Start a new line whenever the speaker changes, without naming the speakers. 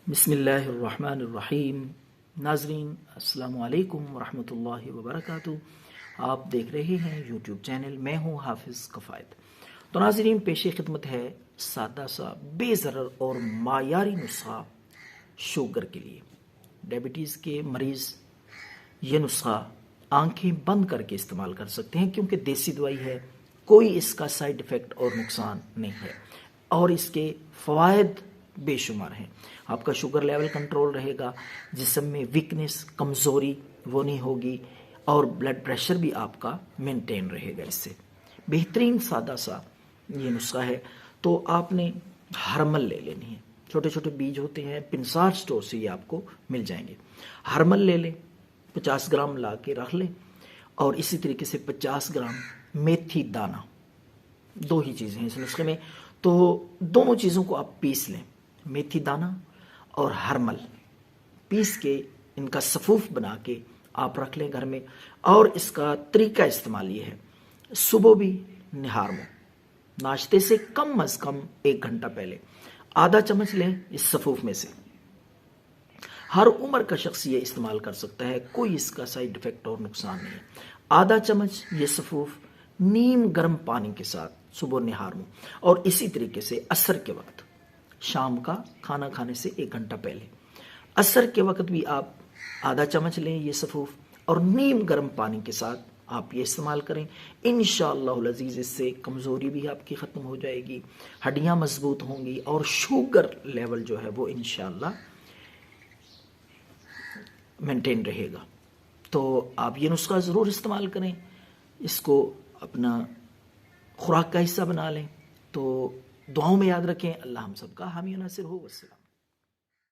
बिस्मिल्लाहिर्रहमानिर्रहीम। नाज़रीन अस्सलामु अलैकुम वरहमतुल्लाहि वबरकातुहू। आप देख रहे हैं यूट्यूब चैनल, मैं हूँ हाफिज़ कफ़ायत। तो नाज़रीन, पेश खिदमत है सादा सा बेज़रर और मायारी नुस्खा शुगर के लिए। डायबिटीज़ के मरीज़ ये नुस्खा आंखें बंद करके इस्तेमाल कर सकते हैं, क्योंकि देसी दवाई है, कोई इसका साइड इफ़ेक्ट और नुकसान नहीं है और इसके फ़वाइद बेशुमार हैं। आपका शुगर लेवल कंट्रोल रहेगा, जिस्म में वीकनेस, कमज़ोरी वो नहीं होगी और ब्लड प्रेशर भी आपका मेंटेन रहेगा। इससे बेहतरीन सादा सा ये नुस्खा है। तो आपने हरमल ले लेनी है। छोटे छोटे बीज होते हैं, पिंसार स्टोर से ये आपको मिल जाएंगे। हरमल ले लें, 50 ग्राम ला के रख लें और इसी तरीके से 50 ग्राम मेथी दाना। दो ही चीज़ें हैं इस नुस्खे में, तो दोनों चीज़ों को आप पीस लें, मेथी दाना और हरमल पीस के इनका सफ़ूफ बना के आप रख लें घर में। और इसका तरीका इस्तेमाल ये है, सुबह भी निहार में नाश्ते से कम अज़ कम 1 घंटा पहले आधा चम्मच लें इस सफ़ूफ में से। हर उम्र का शख्स ये इस्तेमाल कर सकता है, कोई इसका साइड इफ़ेक्ट और नुकसान नहीं है। आधा चम्मच ये सफ़ूफ नीम गर्म पानी के साथ सुबह निहार में, और इसी तरीके से असर के वक्त, शाम का खाना खाने से 1 घंटा पहले असर के वक्त भी आप आधा चम्मच लें ये सफ़ूफ और नीम गर्म पानी के साथ आप ये इस्तेमाल करें। इंशाअल्लाह अज़ीज़ इससे कमज़ोरी भी आपकी ख़त्म हो जाएगी, हड्डियाँ मजबूत होंगी और शुगर लेवल जो है वो इंशाअल्लाह मेंटेन रहेगा। तो आप ये नुस्खा ज़रूर इस्तेमाल करें, इसको अपना खुराक का हिस्सा बना लें। तो दुआओं में याद रखें। अल्लाह हम सबका हामी नासिर हो। वस्सलाम।